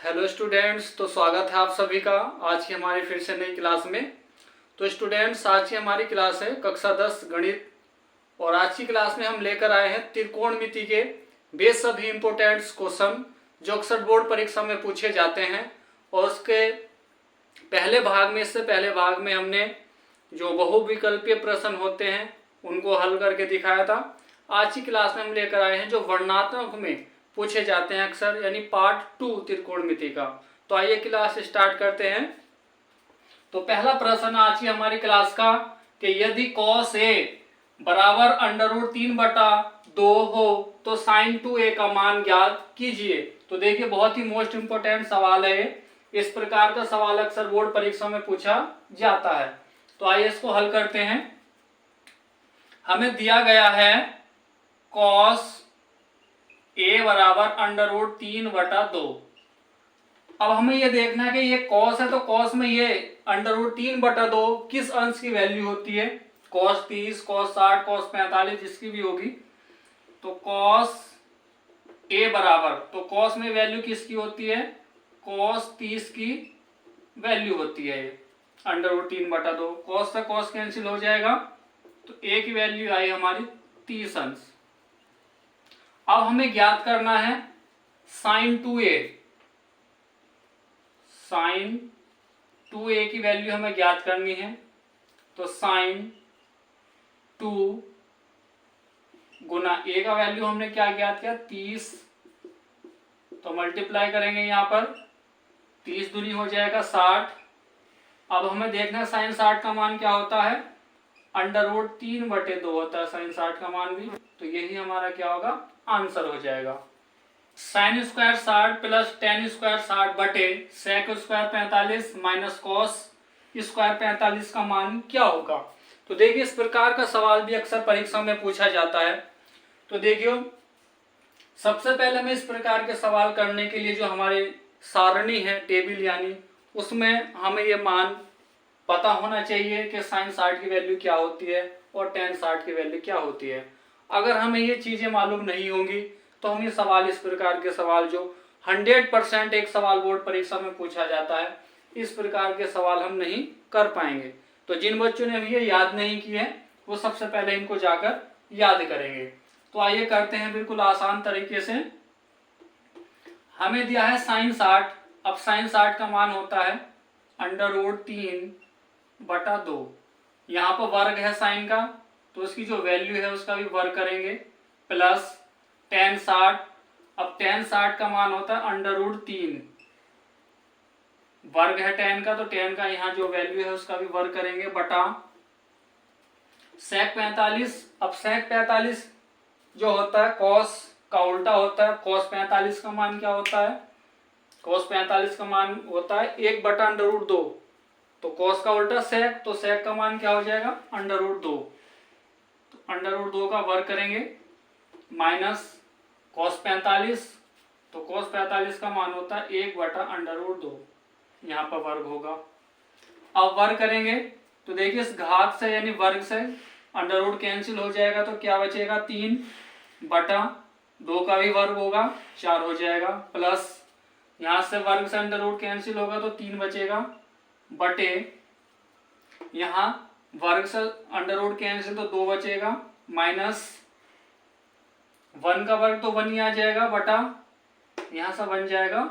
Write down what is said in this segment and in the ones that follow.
Hello students, तो स्वागत है आप सभी का आज की हमारी फिर से नई क्लास में। तो स्टूडेंट्स, आज की हमारी क्लास है कक्षा 10 गणित और आज की क्लास में हम लेकर आए हैं त्रिकोणमिति के वे सभी इम्पोर्टेंट क्वेश्चन जो अक्सर बोर्ड परीक्षा में पूछे जाते हैं। और उसके इससे पहले भाग में हमने जो बहुविकल्पीय प्रश्न होते हैं उनको हल करके दिखाया था। आज की क्लास में हम लेकर आए हैं जो वर्णनात्मक में पूछे जाते हैं अक्सर, यानी पार्ट 2 त्रिकोणमिति का। तो आइए क्लास स्टार्ट करते हैं। तो पहला प्रश्न आज की हमारी क्लास का कि यदि cos a बराबर √3/2 हो तो sin 2a का मान ज्ञात कीजिए। तो देखिए, बहुत ही मोस्ट इंपोर्टेंट सवाल है ये। इस प्रकार का सवाल अक्सर बोर्ड परीक्षा में पूछा जाता है। तो आइए इसको हल करते हैं। हमें दिया गया है cos a बराबर √3/2। अब हमें ये देखना है कि ये cos है तो cos में ये √3/2 किस अंश की वैल्यू होती है। cos 30, cos 60, cos 45 जिसकी भी होगी। तो cos a बराबर, तो cos में वैल्यू किसकी होती है, cos 30 की वैल्यू होती है ये √3/2। cos से cos कैंसिल हो जाएगा तो a की वैल्यू आई हमारी 30 अंश। अब हमें ज्ञात करना है sin 2a। sin 2a की वैल्यू हमें ज्ञात करनी है। तो sin 2 गुना a का वैल्यू हमने क्या ज्ञात किया, 30। तो मल्टीप्लाई करेंगे, यहाँ पर 30 दूनी हो जाएगा 60। अब हमें देखना है sin 60 का मान क्या होता है, √3/2 होता है sin 60 का मान भी। तो यही हमारा क्या होगा, आंसर हो जाएगा। sin square 60 plus tan square 60 बटे sec square 45 minus cos square 45 का मान क्या होगा। तो देखिए, इस प्रकार का सवाल भी अक्सर परीक्षा में पूछा जाता है। तो देखियो, सबसे पहले हमें इस प्रकार के सवाल करने के लिए जो हमारी सारणी है, टेबल यानी, उसमें हमें ये मान पता होना चाहिए कि sin 60 की वैल्यू क्या होती है और tan 60 की वैल्यू क्या होती है। अगर हमें ये चीजें मालूम नहीं होंगी तो हम ये सवाल, इस प्रकार के सवाल जो 100% एक सवाल बोर्ड परीक्षा में पूछा जाता है, इस प्रकार के सवाल हम नहीं कर पाएंगे। तो जिन बच्चों ने अभी ये याद नहीं किए हैं वो सबसे पहले इनको जाकर याद करेंगे। तो आइए करते हैं बिल्कुल आसान तरीके से। हमें दिया है sin 60। अब sin 60 का मान होता है √3/2। यहाँ पर वर्ग है sin का, तो उसकी जो वैल्यू है उसका भी वर्ग करेंगे, प्लस tan 60। अब tan 60 का मान होता है √3, वर्ग है tan का, तो tan का यहाँ जो वैल्यू है उसका भी वर्ग करेंगे, बटा sec 45। अब sec 45 जो होता है cos का उल्टा होता है। cos 45 का मान क्या होता है, cos 45 का मान होता है 1/√2। तो cos का उल्टा sec, तो sec का मान क्या हो जाएगा, √2। तो √2 का वर्ग करेंगे, माइनस cos 45, तो cos 45 का मान होता है 1/√2, यहाँ पर वर्ग होगा। अब वर्ग करेंगे तो देखिए, इस घात से यानी वर्ग से √ कैंसिल हो जाएगा, तो क्या बचेगा, 3/2 का भी वर्ग होगा, 4 हो जाएगा, प्लस यहाँ से वर्ग से √ कैंसिल होगा तो 3 बचेगा, बटे यहाँ वर्ग से √ कैंसिल तो 2 बचेगा, माइनस 1 का वर्ग तो 1 ही आ जाएगा, बटा यहाँ से बन जाएगा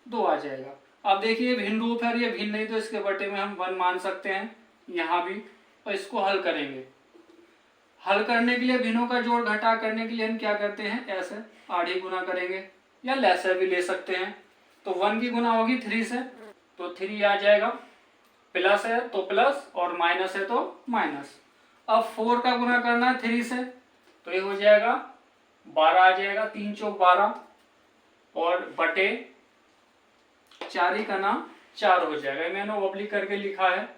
2 आ जाएगा। अब देखिए, भिन्न रूप है, ये भिन्न नहीं तो इसके बटे में हम 1 मान सकते हैं यहाँ भी। और इसको हल करेंगे। हल करने के लिए भिन्नों का जोड़ घटा करने के लिए हम क्या करते हैं, ऐसे आड़ी गुना करेंगे या लेसर भी ले सकते हैं। तो 1 की गुना होगी 3 से, तो 3 आ जाएगा, प्लस है तो प्लस और माइनस है तो माइनस। अब 4 का गुना करना है 3 से, तो ये हो जाएगा 12 आ जाएगा, 3 चौक 12, और बटे 4 का ना 4 हो जाएगा। मैंने ऑब्लिक करके लिखा है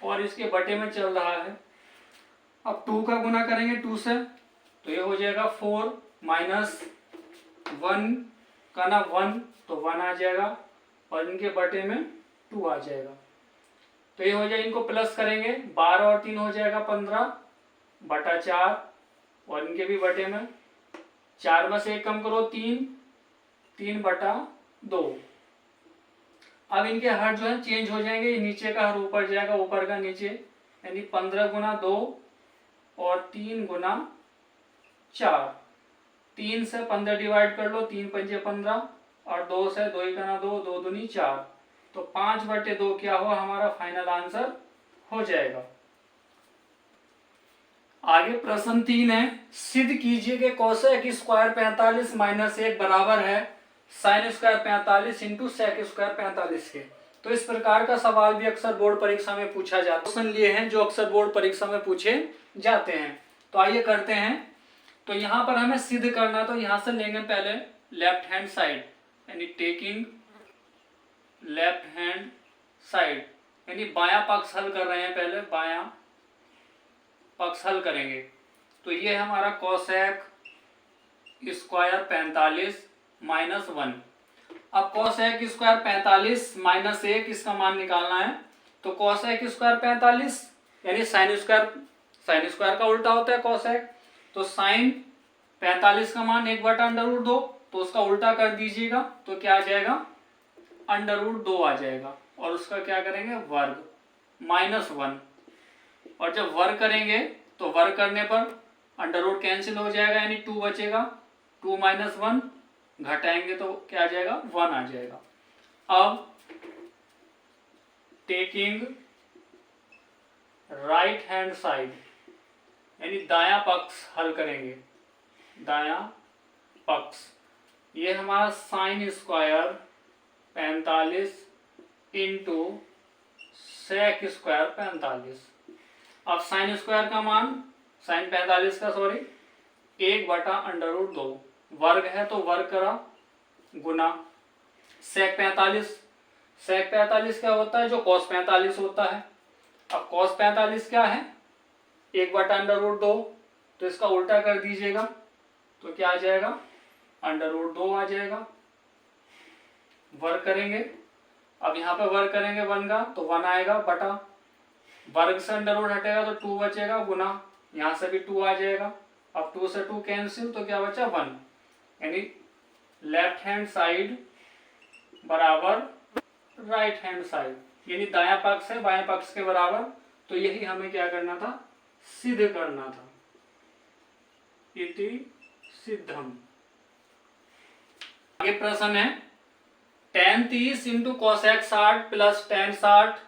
और इसके बटे में चल रहा है। अब 2 का गुना करेंगे 2 से, तो ये हो जाएगा 4 माइनस 1 का ना 1, तो 1 आ जाएगा, और इनके बटे में 2 आ जाएगा। तो ये हो जाएगा, इनको प्लस करेंगे, 12 और 3 हो जाएगा 15 बटा 4, और इनके भी बटे में 4 में से 1 कम करो 3, 3/2। अब इनके हर जो है चेंज हो जाएंगे, नीचे का हर ऊपर जाएगा, ऊपर का नीचे, यानी 15 गुना 2 और 3 गुना 4। 3 से 15 डिवाइड कर लो, 3 पंजे 15 और 2 से 2 का 2, 2 दूनी 4, तो 5/2 क्या हुआ हमारा फाइनल आंसर हो जाएगा। आगे प्रश्न 3 है, सिद्ध कीजिए कि कोसेक स्क्वायर 45 माइनस 1 बराबर है sine square 45 into sec square 45 के। तो इस प्रकार का सवाल भी अक्सर बोर्ड परीक्षा में पूछा जाता है, क्वेश्चन लिए हैं जो अक्सर बोर्ड परीक्षा में पूछे जाते हैं। तो आइए करते हैं। तो यहाँ पर हमें सिद्ध करना, तो यहाँ से लेंगे पहले लेफ्ट हैंड साइड, यानी टेकिंग लेफ्ट हैंड साइड, यानी बायां पक्ष हल कर रहे हैं, पहले बायां पक्ष हल करेंगे। तो ये हमारा कोसेक स्क्वायर 45 माइनस 1। अब कोसेक स्क्वायर 45 माइनस 1 इसका मान निकालना है। तो कोसेक स्क्वायर 45 यानी साइन स्क्वायर का उल्टा होता है कोसेक, तो साइन 45 का मान 1/√2, तो उसका उल्टा कर दीजिएगा, तो क्या आ जाएगा √2 आ जाएगा, और उसका क्या करेंगे वर्ग -1। और जब वर्ग करेंगे तो वर्ग करने पर अंडर कैंसिल हो जाएगा, यानी 2 बचेगा, 2 - 1 घटाएंगे तो क्या आ जाएगा 1 आ जाएगा। अब टेकिंग राइट हैंड साइड, यानी दायां पक्ष हल करेंगे, दायां पक्ष, ये हमारा sine square 45 into sec square 45। अब साइन स्क्वायर का मान, साइन 45 का 1/√2, वर्ग है तो वर्ग करा गुना सेक 45 क्या होता है, जो cos 45 होता है। अब cos 45 क्या है 1/√2, तो इसका उल्टा कर दीजिएगा, तो क्या आ जाएगा √2 आ जाएगा। वर्ग करेंगे, अब यहाँ पे वर्ग करेंगे 1 का, तो 1 आएगा, बटा वर्ग से अंडर हटेगा तो 2 बचेगा, गुना यहाँ से भी 2 आ जाएगा। अब 2 से 2 कैंसिल, तो क्या बचा 1, यानी लेफ्ट हैंड साइड बराबर राइट हैंड साइड, यानी दायां पक्ष है बाएं पक्ष के बराबर। तो यही हमें क्या करना था, सिद्ध करना था, इति सिद्धम। आगे प्रश्न है, tan 30 into cosec 60 plus tan 60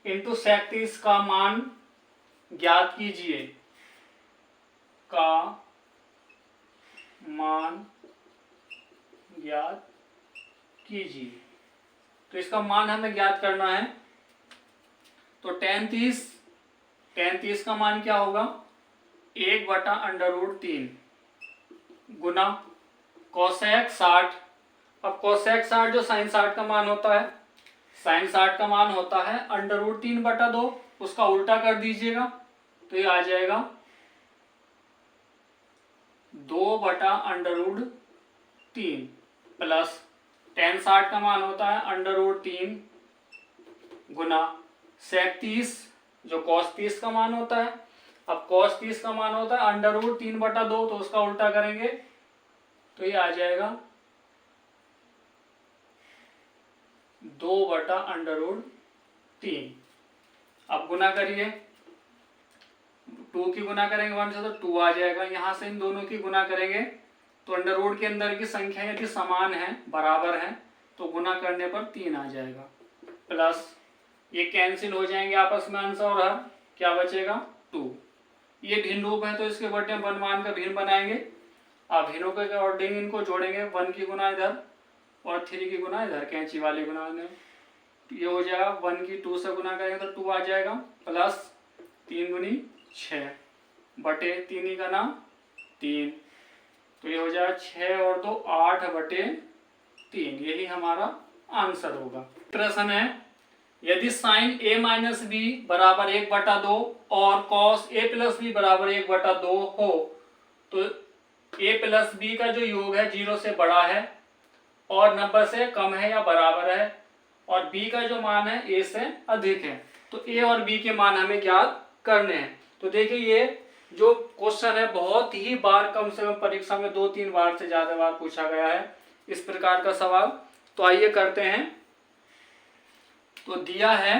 into sec 30 का मान ज्ञात कीजिए, का मान ज्ञात कीजिए। तो इसका मान हमें ज्ञात करना है। तो tan 30 का मान क्या होगा 1/√3 गुना कोसेक 60। अब कोसेक 60 जो साइन 60 का मान होता है, साइन 60 का मान होता है √3/2, उसका उल्टा कर दीजिएगा, तो ये आ जाएगा 2/√3 प्लस tan 60 का मान होता है √3 गुना सेक 30 जो cos 30 का मान होता है। अब cos 30 का मान होता है √3/2, तो उसका उल्टा करेंगे तो ये आ जाएगा 2/√3। अब गुना करिए, 2 की गुना करेंगे 1 से तो 2 आ जाएगा, यहाँ से इन दोनों की गुना करेंगे तो अंडर के अंदर की संख्या यदि समान है बराबर है तो गुना करने पर 3 आ जाएगा, प्लस ये कैंसिल हो जाएंगे आपस में अंश और हर, क्या बचेगा 2। ये भिन्न रूप है तो इसके बटे वन मान का भिन्न बनाएंगे। अब भिन्नों के अकॉर्डिंग इनको जोड़ेंगे, 1 की गुना इधर और 3 की गुना इधर, कैंची वाली गुना इधर, ये हो जाएगा 1 की 2 से गुना करेंगे तो 2 आ जाएगा, प्लस 3 दूनी 6 बटे 3 ही का नाम 3, तो ये हो जाएगा 6 और 2 8/3, यही हमारा आंसर होगा। प्रश्न है, यदि साइन a माइनस बी बराबर 1/2 और कॉस a प्लस बी बराबर 1/2 हो तो a प्लस बी का जो योग है 0 से बड़ा है और 90 से कम है या बराबर है, और b का जो मान है a से अधिक है। तो a और b के मान हमें ज्ञात करने हैं। तो देखिए ये जो क्वेश्चन है बहुत ही बार, कम से कम परीक्षा में 2-3 बार से ज्यादा बार पूछा गया है इस प्रकार का सवाल। तो आइए करते हैं। तो दिया है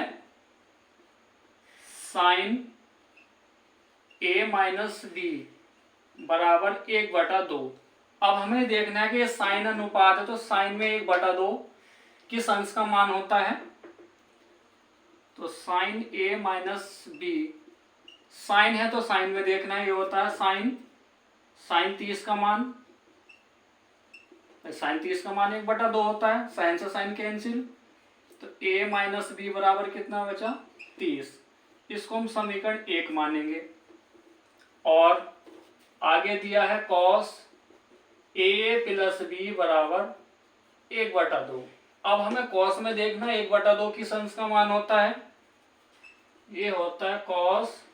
साइन a माइनस बी बराबर 1/2। अब हमें देखना है कि ये साइन अनुपात है, तो साइन में 1/2 किस अंश का मान होता है। तो sine a minus B, sine है तो साइन में देखना है, ये होता है साइन 30 का मान, साइन 30 का मान 1/2 होता है, साइन से साइन कैंसिल। तो a माइनस बी बराबर कितना बचा 30। इसको हम समीकरण 1 मानेंगे। और आगे दिया है कॉस a प्लस बी बराबर 1/2। अब हमें कॉस में देखना है 1/2 किस अंश का मान होता है। ये होता है कॉस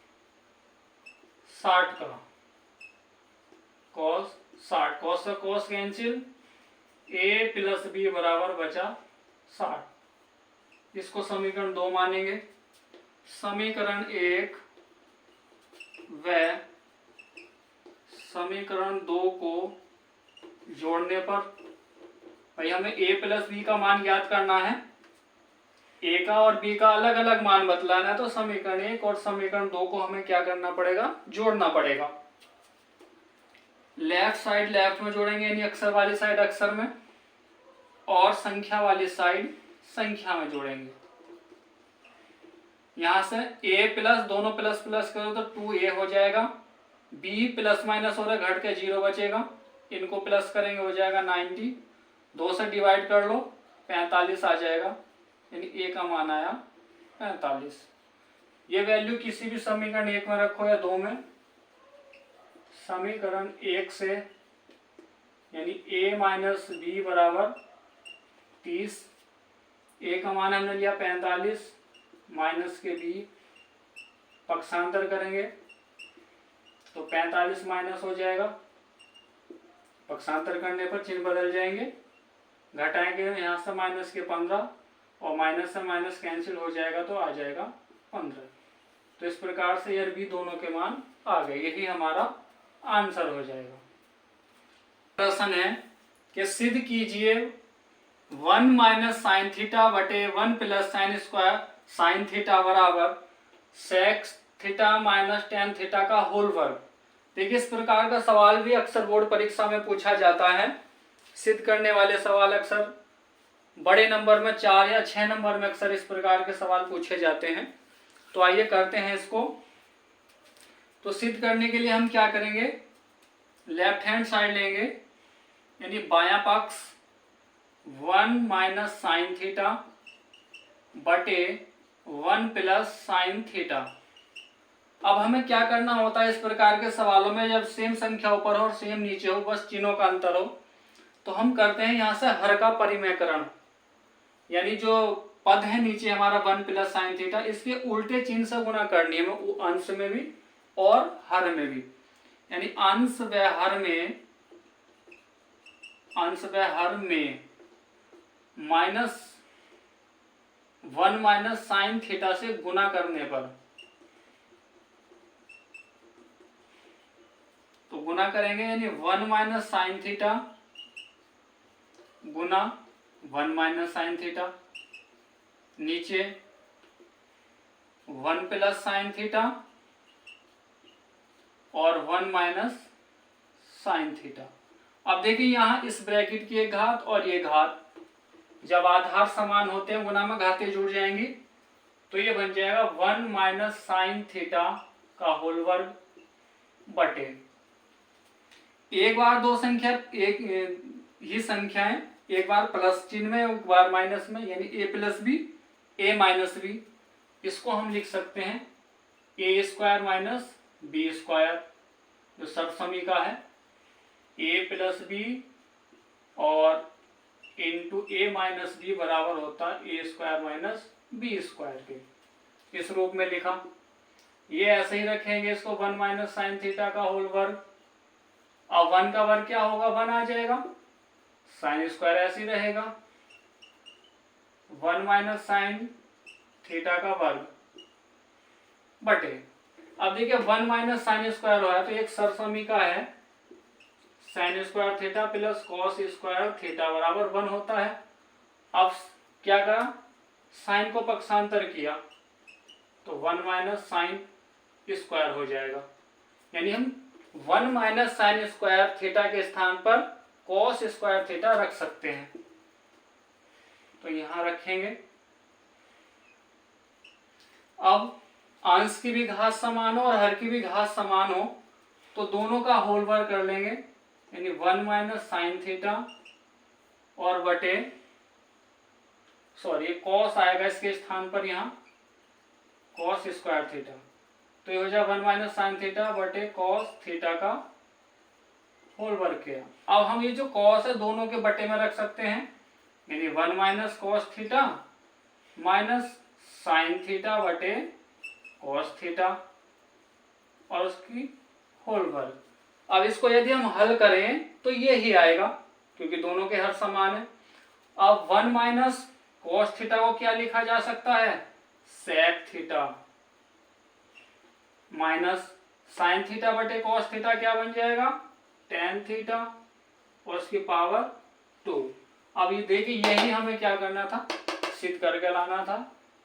60 का, कॉस 60, कॉस से cos cancel, a plus B बराबर बचा 60। इसको समीकरण 2 मानेंगे। समीकरण 1 व समीकरण 2 को जोड़ने पर भाई हमें a प्लस बी का मान ज्ञात करना है, a का और b का अलग अलग मान बतलाना है। तो समीकरण 1 और समीकरण 2 को हमें क्या करना पड़ेगा, जोड़ना पड़ेगा। लेफ्ट साइड लेफ्ट में जोड़ेंगे, यानी अक्षर वाली साइड अक्षर में, और संख्या वाली साइड संख्या में जोड़ेंगे। यहां से a प्लस, दोनों प्लस प्लस करो तो 2a हो जाएगा, b प्लस माइनस हो रहा है, घट के 0 बचेगा, इनको प्लस करेंगे हो जाएगा 90, 2 से डिवाइड कर लो 45 आ जाएगा, यानी a का मान आया 45। ये वैल्यू किसी भी समीकरण 1 में रखो या 2 में। समीकरण 1 से यानी a माइनस बी बराबर 30, a का मान हमने लिया 45, माइनस के b पक्षांतर करेंगे तो 45 माइनस हो जाएगा, पक्षांतर करने पर चिन्ह बदल जाएंगे, घटाएंगे यहाँ से माइनस के 15 और माइनस से माइनस कैंसिल हो जाएगा तो आ जाएगा 15। तो इस प्रकार से यार भी दोनों के मान आ गए, यही हमारा आंसर हो जाएगा। प्रश्न है कि सिद्ध कीजिए 1 माइनस साइन थीटा बटे 1 plus sine square sine theta बराबर sec theta minus ten theta का होल वर्ग। देखिए इस प्रकार का सवाल भी अक्सर बोर्ड परीक्षा में पूछा जाता है। सिद्ध करने वाले सवाल अक्सर बड़े नंबर में 4 या 6 नंबर में अक्सर इस प्रकार के सवाल पूछे जाते हैं। तो आइए करते हैं इसको। तो सिद्ध करने के लिए हम क्या करेंगे, लेफ्ट हैंड साइड लेंगे, यानी बायां पक्ष 1 माइनस साइन थीटा बटे 1 प्लस साइन थीटा। अब हमें क्या करना होता है इस प्रकार के सवालों में, जब सेम संख्या ऊपर हो और सेम नीचे हो, बस चिन्हों का अंतर हो, तो हम करते हैं यहाँ से हर का परिमेयकरण, यानी जो पद है नीचे हमारा 1 प्लस साइन थीटा, इसके उल्टे चिन्ह से गुणा करनी है, अंश में भी और हर में भी, यानी अंश व हर में -1 माइनस साइन थीटा से गुना करने पर, तो गुना करेंगे यानी 1 माइनस साइन थीटा गुना 1 माइनस साइन थीटा, नीचे 1 प्लस साइन थीटा और 1 माइनस साइन थीटा। अब देखिए यहाँ इस ब्रैकेट की एक घात और ये घात, जब आधार समान होते हैं गुना में घातें जुड़ जाएंगी, तो ये बन जाएगा 1 माइनस साइन थीटा का होल वर्ग बटे, एक बार दो संख्या एक ही संख्याएं, एक बार प्लस चिन्ह में एक बार माइनस में, यानी a plus B a minus B. इसको हम लिख सकते हैं a square minus B square, जो सर्वसमीका है a प्लस बी और इंटू a माइनस बी बराबर होता है a square minus B square के। इस रूप में लिखा। ये ऐसे ही रखेंगे इसको 1 माइनस साइन थीटा का होल वर्ग। अब 1 का वर्ग क्या होगा, 1 आ जाएगा, साइन स्क्वायर ऐसे ही रहेगा, 1 माइनस साइन थीटा का वर्ग बटे। अब देखिए 1 माइनस साइन स्क्वायर हो है तो एक सरसमीका है, sine square theta plus cos square theta बराबर 1 होता है। अब क्या करा, साइन को पक्षांतर किया तो 1 माइनस साइन स्क्वायर हो जाएगा, यानी हम 1 माइनस साइन स्क्वायर थीटा के स्थान पर कॉस स्क्वायर थीटा रख सकते हैं। तो यहां रखेंगे। अब अंश की भी घात समान हो और हर की भी घात समान हो तो दोनों का होल वर्ग कर लेंगे, यानी 1 माइनस साइन थीटा और बटे सॉरी कॉस आएगा इसके स्थान पर यहाँ कॉस स्क्वायर थीटा, तो ये हो जाए 1 माइनस साइन थीटा बटे कॉस थीटा का होल वर्ग किया। अब हम ये जो कॉस है दोनों के बटे में रख सकते हैं, यानी 1 minus cos theta minus sine theta बटे कॉस थीटा और उसकी होल वर्ग। अब इसको यदि हम हल करें तो ये ही आएगा क्योंकि दोनों के हर समान है। अब 1 माइनस कॉस थीटा को क्या लिखा जा सकता है, sec theta minus sine theta बटे कॉस थीटा क्या बन जाएगा, टेन थीटा और उसकी पावर 2। अब ये देखिए यही हमें क्या करना था, सिद्ध करके लाना था,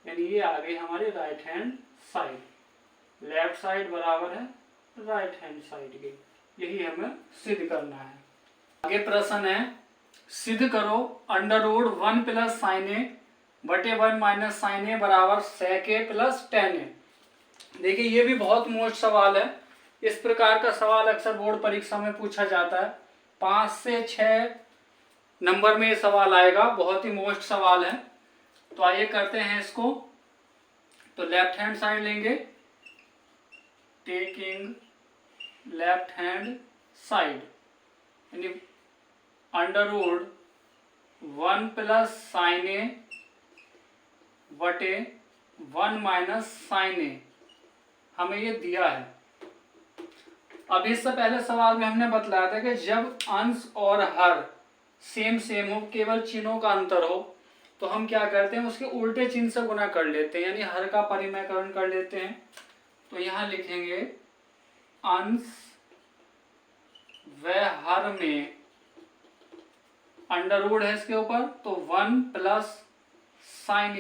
यानी ये आ गई हमारी right hand side, left side बराबर है राइट हैंड साइड के, यही हमें सिद्ध करना है। आगे प्रश्न है, सिद्ध करो अंडर रूट 1 प्लस साइन ए बटे 1 माइनस साइन ए बराबर सेक ए प्लस टेन ए। देखिए ये भी बहुत मोस्ट सवाल है, इस प्रकार का सवाल अक्सर बोर्ड परीक्षा में पूछा जाता है, 5 से 6 नंबर में ये सवाल आएगा, बहुत ही मोस्ट सवाल है। तो आइए करते हैं इसको। तो लेफ्ट हैंड साइड लेंगे, टेकिंग लेफ्ट हैंड साइड यानी अंडर रूट 1 प्लस साइन ए बटे 1 माइनस साइन ए हमें ये दिया है। अब इससे पहले सवाल में हमने बतलाया था कि जब अंश और हर सेम सेम हो, केवल चिन्हों का अंतर हो, तो हम क्या करते हैं उसके उल्टे चिन्ह से गुना कर लेते हैं, यानी हर का परिमेयकरण कर लेते हैं। तो यहाँ लिखेंगे अंश व हर में अंडर रूट है इसके ऊपर, तो 1 प्लस साइन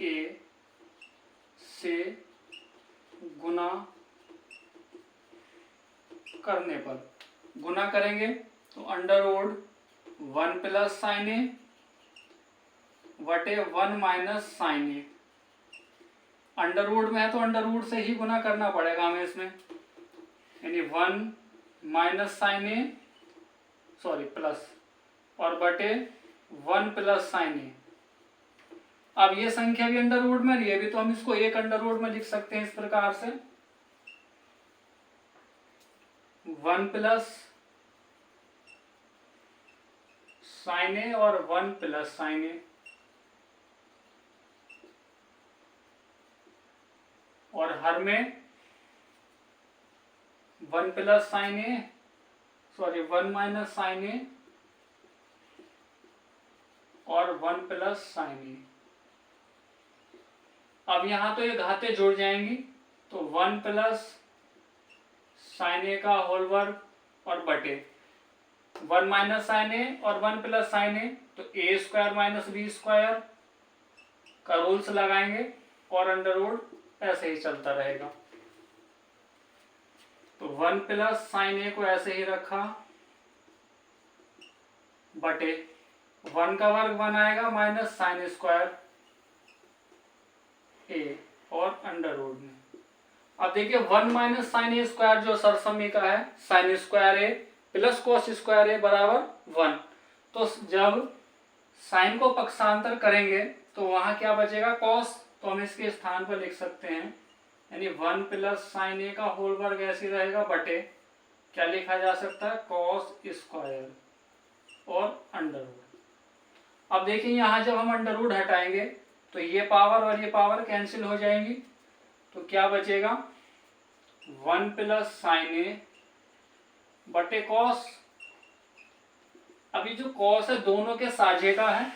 ए से गुना करने पर गुना करेंगे तो अंडर रूट 1 प्लस साइन ए बटे 1 माइनस साइन ए। अंडर रूट में है तो अंडर रूट से ही गुना करना पड़ेगा हमें इसमें, यानी 1 माइनस साइन ए सॉरी प्लस और बटे 1 प्लस साइन ए। अब ये संख्या भी अंडर रूट में रही है भी, तो हम इसको एक अंडर रूट में लिख सकते हैं इस प्रकार से 1 प्लस साइन ए और 1 प्लस साइन ए, और हर में 1 प्लस साइन ए सॉरी 1 माइनस साइन ए और 1 प्लस साइन ए। अब यहां तो ये घातें जुड़ जाएंगी, तो 1 प्लस साइन ए का होल वर्ग और बटे 1 माइनस साइन ए और 1 प्लस साइन ए, तो ए स्क्वायर माइनस बी स्क्वायर का रूल्स लगाएंगे और अंडर रूट ऐसे ही चलता रहेगा। तो 1 प्लस साइन ए को ऐसे ही रखा बटे 1 का वर्ग 1 आएगा माइनस साइन स्क्वायर ए और अंडर रूट में। अब देखिए 1 माइनस साइन ए स्क्वायर जो सरसमी का है, साइन स्क्वायर ए प्लस कॉस स्क्वायर ए बराबर 1। तो जब साइन को पक्षांतर करेंगे तो वहां क्या बचेगा कॉस, तो हम इसके स्थान पर लिख सकते हैं, यानी 1 प्लस साइन ए का होल वर्ग ऐसे रहेगा बटे क्या लिखा जा सकता है कॉस स्क्वायर और अंडर रूट। अब देखिए यहाँ जब हम अंडर रूट हटाएंगे तो ये पावर और ये पावर कैंसिल हो जाएंगी, तो क्या बचेगा 1 प्लस साइन ए बटे कॉस। अभी जो कॉस है दोनों के साझे का है,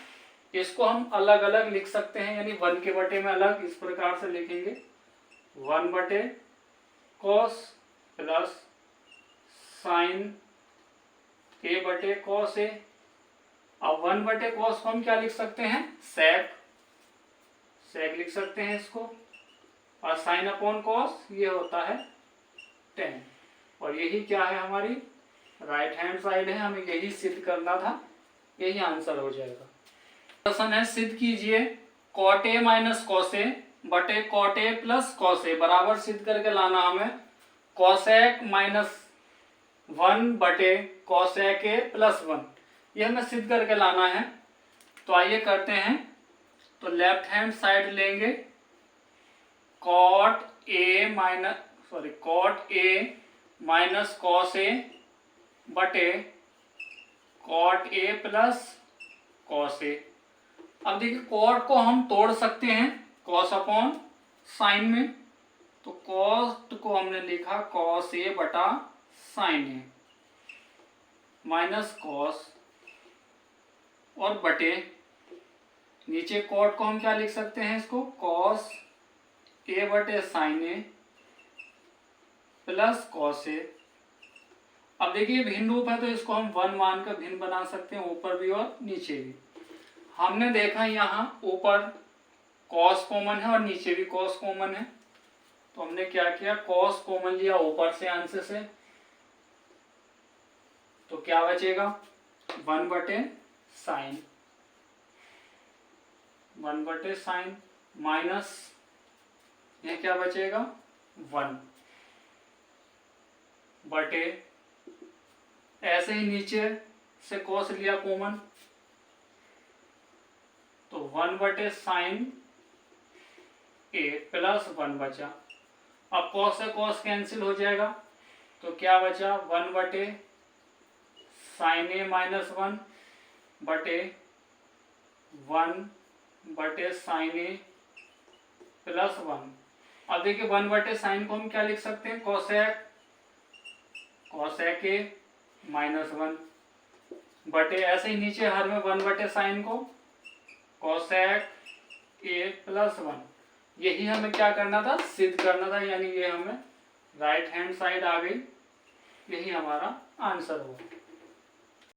इसको हम अलग अलग लिख सकते हैं, यानी 1 के बटे में अलग इस प्रकार से लिखेंगे 1 बटे कॉस प्लस साइन ए बटे कॉस ए अब 1/cos को हम क्या लिख सकते हैं, सेक लिख सकते हैं इसको, और साइन अपॉन कॉस ये होता है tan, और यही क्या है हमारी राइट हैंड साइड है, हमें यही सिद्ध करना था, यही आंसर हो जाएगा। प्रश्न है सिद्ध कीजिए cot a minus cos a बटे cot a plus cos a बराबर सिद्ध करके लाना हमें cosec माइनस 1 बटे cosec a प्लस 1, ये हमें सिद्ध करके लाना है। तो आइए करते हैं। तो लेफ्ट हैंड साइड लेंगे cot a minus cos a बटे cot a plus cos a। अब देखिए cot को हम तोड़ सकते हैं cos अपॉन साइन में, तो cos को हमने लिखा cos a बटा साइन a माइनस cos, और बटे नीचे cot को हम क्या लिख सकते हैं, इसको cos a बटे sine a plus cos a। अब देखिए भिन्न रूप है तो इसको हम 1 मानकर भिन्न बना सकते हैं, ऊपर भी और नीचे भी। हमने देखा यहाँ ऊपर cos कॉमन है और नीचे भी cos कॉमन है, तो हमने क्या किया, cos कॉमन लिया ऊपर से अंश से, तो क्या बचेगा 1/sin माइनस ये क्या बचेगा 1 बटे, ऐसे ही नीचे से cos लिया कॉमन, तो 1/sin a प्लस 1 बचा। अब cos से cos कैंसिल हो जाएगा, तो क्या बचा 1/sin a माइनस 1 बटे 1/sin a प्लस 1। अब देखिए 1/sin को हम क्या लिख सकते हैं, cosec a माइनस 1 बटे, ऐसे ही नीचे हर में 1/sin को cosec a प्लस 1। यही हमें क्या करना था, सिद्ध करना था, यानी ये हमें राइट हैंड साइड आ गई, यही हमारा आंसर होगा।